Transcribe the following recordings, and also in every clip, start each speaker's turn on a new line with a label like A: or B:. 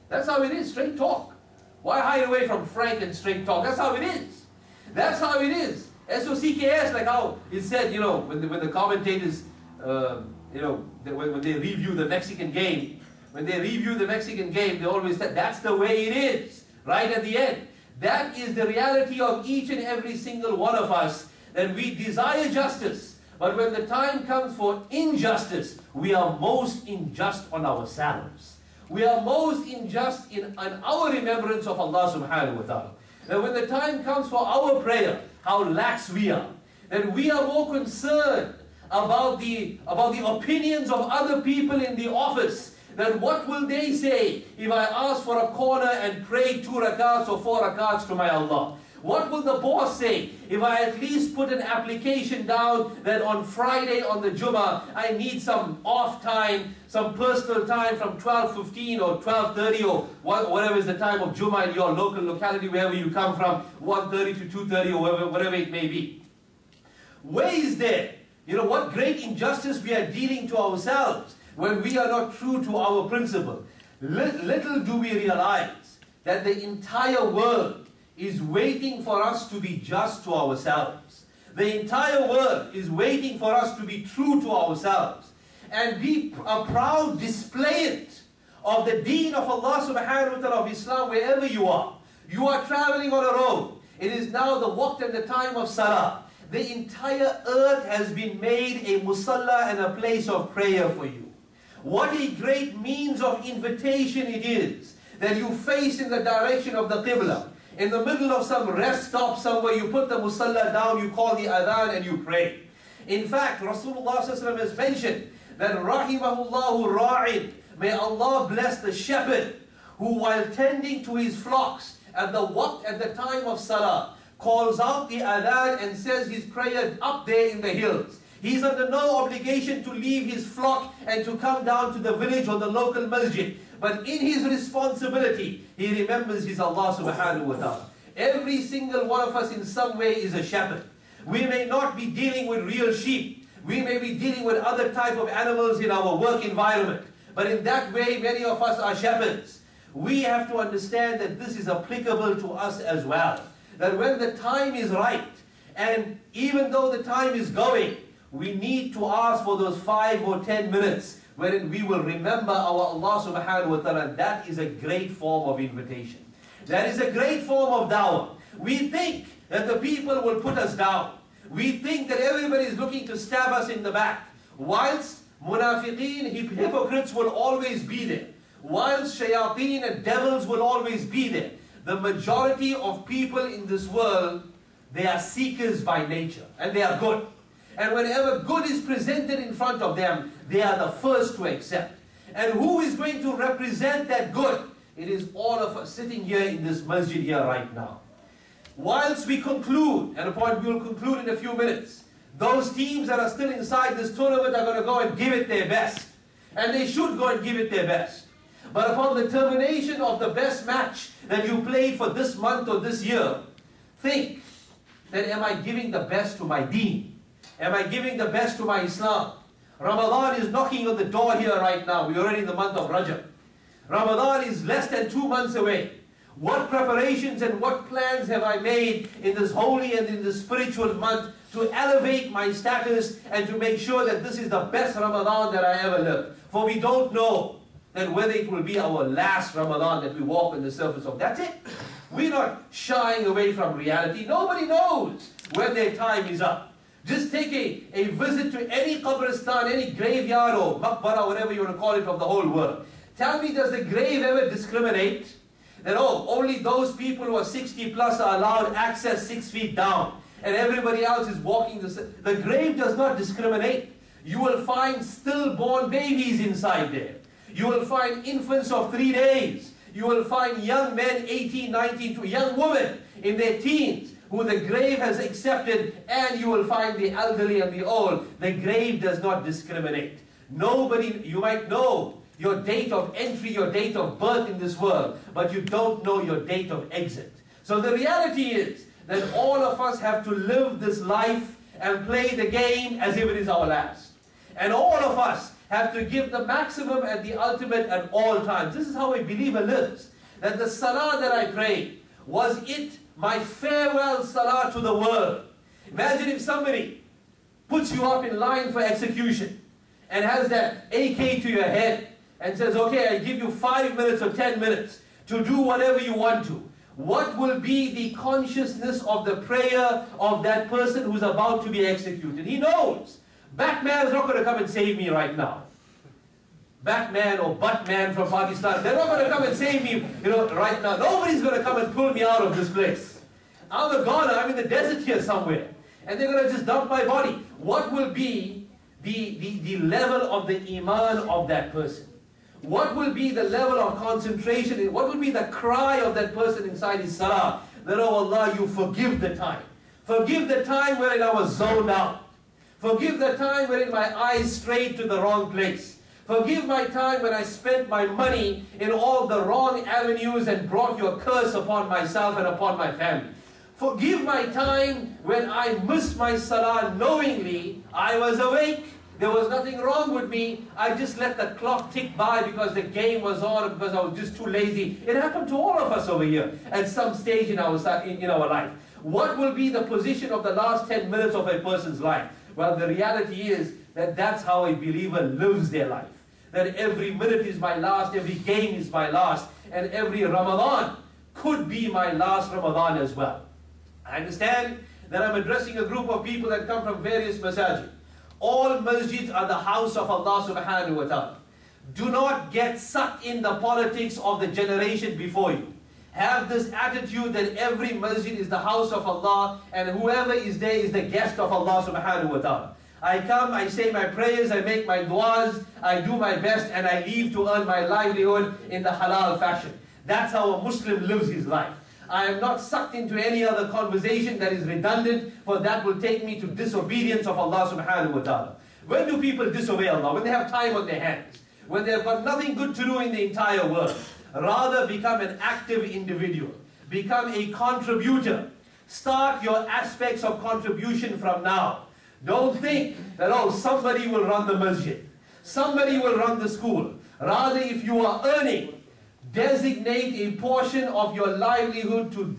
A: That's how it is, straight talk. Why hide away from frank and straight talk? That's how it is. That's how it is. SOCKS, like how it said, you know, when the commentators, you know, when they review the Mexican game, they always said, that's the way it is, right at the end. That is the reality of each and every single one of us, that we desire justice. But when the time comes for injustice, we are most unjust on ourselves. We are most unjust in our remembrance of Allah subhanahu wa ta'ala. That when the time comes for our prayer, how lax we are. That we are more concerned about the opinions of other people in the office. That what will they say if I ask for a corner and pray 2 rakats or 4 rakats to my Allah? What will the boss say if I at least put an application down that on Friday on the Jummah I need some off time, some personal time from 12:15 or 12:30 or whatever is the time of Jummah in your local locality, wherever you come from, 1:30 to 2:30 or whatever it may be. Where is there? You know, what great injustice we are dealing to ourselves when we are not true to our principle. Little do we realize that the entire world is waiting for us to be just to ourselves. The entire world is waiting for us to be true to ourselves and be a proud displayant of the deen of Allah subhanahu wa ta'ala, of Islam, wherever you are. You are traveling on a road. It is now the waqt and the time of salah. The entire earth has been made a musalla and a place of prayer for you. What a great means of invitation it is that you face in the direction of the Qibla. In the middle of some rest stop somewhere, you put the musalla down, you call the adhan and you pray. In fact, Rasulullah has mentioned that Rahimahullahu Ra'id, may Allah bless the shepherd who while tending to his flocks at the waqt, at the time of salah, calls out the adhan and says his prayer up there in the hills. He's under no obligation to leave his flock and to come down to the village or the local masjid. But in his responsibility, he remembers his Allah subhanahu wa ta'ala. Every single one of us in some way is a shepherd. We may not be dealing with real sheep. We may be dealing with other type of animals in our work environment. But in that way, many of us are shepherds. We have to understand that this is applicable to us as well. That when the time is right, and even though the time is going, we need to ask for those 5 or 10 minutes wherein we will remember our Allah subhanahu wa ta'ala. That is a great form of invitation. That is a great form of dawah. We think that the people will put us down. We think that everybody is looking to stab us in the back. Whilst munafiqeen, hypocrites will always be there. Whilst shayateen and devils will always be there. The majority of people in this world, they are seekers by nature. And they are good. And whenever good is presented in front of them, they are the first to accept. And who is going to represent that good? It is all of us sitting here in this masjid here right now. Whilst we conclude, and a point we will conclude in a few minutes, those teams that are still inside this tournament are going to go and give it their best. And they should go and give it their best. But upon the termination of the best match that you played for this month or this year, think that am I giving the best to my deen? Am I giving the best to my Islam? Ramadan is knocking on the door here right now. We're already in the month of Rajab. Ramadan is less than 2 months away. What preparations and what plans have I made in this holy and in this spiritual month to elevate my status and to make sure that this is the best Ramadan that I ever lived? For we don't know that whether it will be our last Ramadan that we walk on the surface of. That's it. We're not shying away from reality. Nobody knows when their time is up. Just take a visit to any qabristan, any graveyard or maqbara, whatever you want to call it, of the whole world. Tell me, does the grave ever discriminate? That, oh, only those people who are 60 plus are allowed access 6 feet down, and everybody else is walking the grave does not discriminate. You will find stillborn babies inside there. You will find infants of 3 days. You will find young men, 18, 19, to young women in their teens, who the grave has accepted, and you will find the elderly and the old. The grave does not discriminate. Nobody, you might know your date of entry, your date of birth in this world, but you don't know your date of exit. So the reality is that all of us have to live this life and play the game as if it is our last. And all of us have to give the maximum and the ultimate at all times. This is how a believer lives. That the salah that I prayed, was it my farewell salah to the world? Imagine if somebody puts you up in line for execution and has that AK to your head and says, okay, I give you 5 minutes or 10 minutes to do whatever you want to. What will be the consciousness of the prayer of that person who's about to be executed? He knows. Batman's not going to come and save me right now. Batman or Buttman from Pakistan, they're not going to come and save me, right now. Nobody's going to come and pull me out of this place. I'm a goner, I'm in the desert here somewhere. And they're going to just dump my body. What will be the level of the iman of that person? What will be the level of concentration? What will be the cry of that person inside his salah? That, oh Allah, you forgive the time. Forgive the time wherein I was zoned out. Forgive the time wherein my eyes strayed to the wrong place. Forgive my time when I spent my money in all the wrong avenues and brought your curse upon myself and upon my family. Forgive my time when I missed my salah knowingly. I was awake. There was nothing wrong with me. I just let the clock tick by because the game was on, or because I was just too lazy. It happened to all of us over here at some stage in our life. What will be the position of the last 10 minutes of a person's life? Well, the reality is that that's how a believer lives their life. That every minute is my last, every game is my last, and every Ramadan could be my last Ramadan as well. I understand that I'm addressing a group of people that come from various masajid. All masjids are the house of Allah subhanahu wa ta'ala. Do not get sucked in the politics of the generation before you. Have this attitude that every masjid is the house of Allah and whoever is there is the guest of Allah subhanahu wa ta'ala. I come, I say my prayers, I make my du'as, I do my best and I leave to earn my livelihood in the halal fashion. That's how a Muslim lives his life. I am not sucked into any other conversation that is redundant, for that will take me to disobedience of Allah subhanahu wa ta'ala. When do people disobey Allah? When they have time on their hands. When they have got nothing good to do in the entire world. Rather become an active individual. Become a contributor. Start your aspects of contribution from now. Don't think that, oh, somebody will run the masjid. Somebody will run the school. Rather, if you are earning, designate a portion of your livelihood to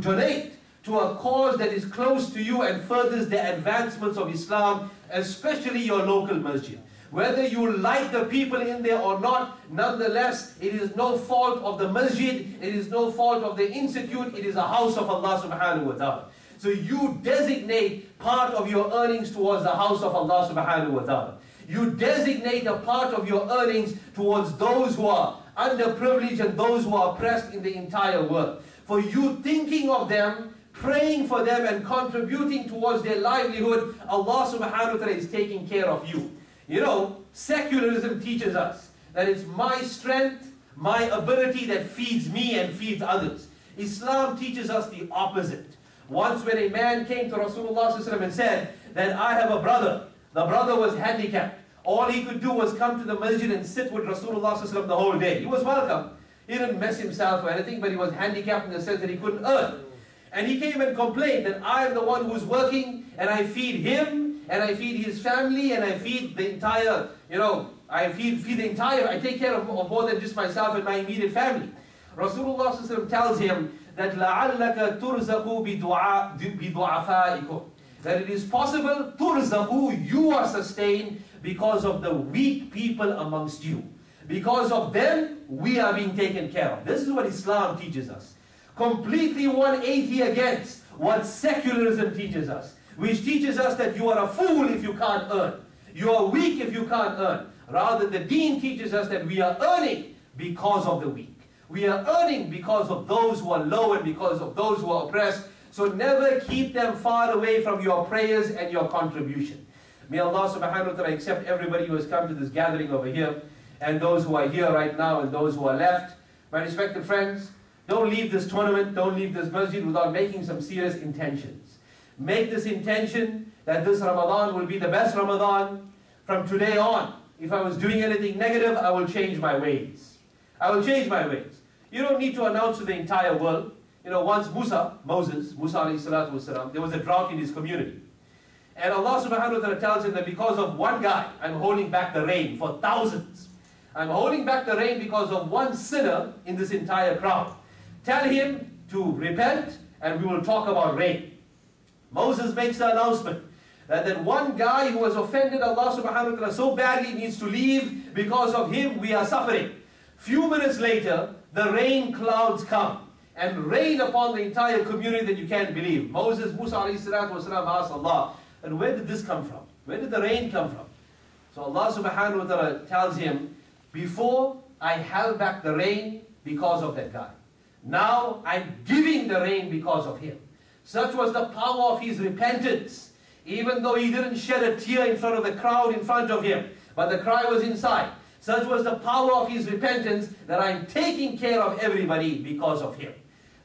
A: donate to a cause that is close to you and furthers the advancements of Islam, especially your local masjid. Whether you like the people in there or not, nonetheless, it is no fault of the masjid, it is no fault of the institute, it is a house of Allah subhanahu wa ta'ala. So you designate part of your earnings towards the house of Allah subhanahu wa ta'ala. You designate a part of your earnings towards those who are underprivileged and those who are oppressed in the entire world. For you thinking of them, praying for them and contributing towards their livelihood, Allah subhanahu wa ta'ala is taking care of you. You know, secularism teaches us that it's my strength, my ability that feeds me and feeds others. Islam teaches us the opposite. Once when a man came to Rasulullah and said that I have a brother, the brother was handicapped. All he could do was come to the masjid and sit with Rasulullah the whole day. He was welcome. He didn't mess himself or anything, but he was handicapped in the sense that he couldn't earn. And he came and complained that I am the one who's working and I feed him and I feed his family and I feed the entire, I take care of more than just myself and my immediate family. Rasulullah tells him that لَعَلَّكَ تُرْزَقُوا بِدُعَفَائِكُمْ. That it is possible, تُرْزَقُوا, you are sustained because of the weak people amongst you. Because of them, we are being taken care of. This is what Islam teaches us. Completely 180 against what secularism teaches us. Which teaches us that you are a fool if you can't earn. You are weak if you can't earn. Rather, the deen teaches us that we are earning because of the weak. We are earning because of those who are low and because of those who are oppressed. So never keep them far away from your prayers and your contribution. May Allah subhanahu wa ta'ala accept everybody who has come to this gathering over here, and those who are here right now and those who are left. My respected friends, don't leave this tournament, don't leave this masjid without making some serious intentions. Make this intention that this Ramadan will be the best Ramadan. From today on, if I was doing anything negative, I will change my ways. I will change my ways. You don't need to announce to the entire world. Once Moses alayhi salatu wasalam, there was a drought in his community. And Allah subhanahu wa ta'ala tells him that because of one guy, I'm holding back the rain for thousands. I'm holding back the rain because of one sinner in this entire crowd. Tell him to repent and we will talk about rain. Moses makes the announcement that one guy who has offended Allah subhanahu wa ta'ala so badly needs to leave. Because of him we are suffering. Few minutes later, the rain clouds come and rain upon the entire community that you can't believe. Musa alayhi salatu wasalam asked Allah, and where did this come from? Where did the rain come from? So Allah subhanahu wa ta'ala tells him, before I held back the rain because of that guy. Now I'm giving the rain because of him. Such was the power of his repentance. Even though he didn't shed a tear in front of the crowd in front of him, but the cry was inside. Such was the power of his repentance that I'm taking care of everybody because of him.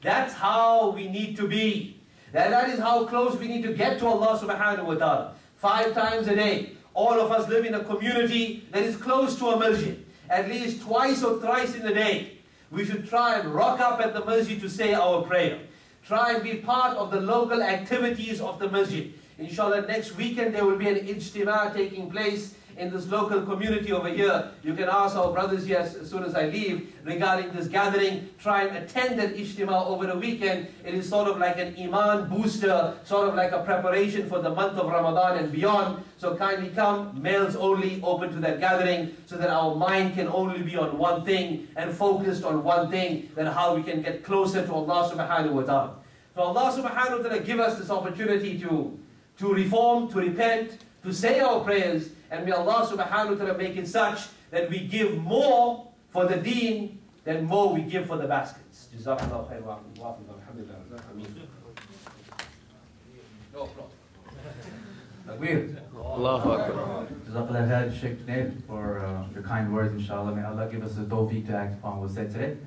A: That's how we need to be. That is how close we need to get to Allah subhanahu wa ta'ala. 5 times a day. All of us live in a community that is close to a masjid. At least twice or thrice in the day. We should try and rock up at the masjid to say our prayer. Try and be part of the local activities of the masjid. Inshallah, next weekend there will be an ijtima taking place in this local community over here. You can ask our brothers here as soon as I leave regarding this gathering. Try and attend that ijtima over the weekend. It is sort of like an iman booster, sort of like a preparation for the month of Ramadan and beyond. So kindly come, males only, open to that gathering, so that our mind can only be on one thing and focused on one thing, then how we can get closer to Allah subhanahu wa ta'ala. So Allah subhanahu wa ta'ala give us this opportunity to reform, to repent, to say our prayers, and may Allah subhanahu wa ta'ala make it such that we give more for the deen than more we give for the baskets. Jazakallahu khair wa alhamdulillah.
B: Allahu Akbar. Jazakallah khair, Shaikh Junaid, for your kind words, inshallah. May Allah give us the tawfiq to act upon what was said today.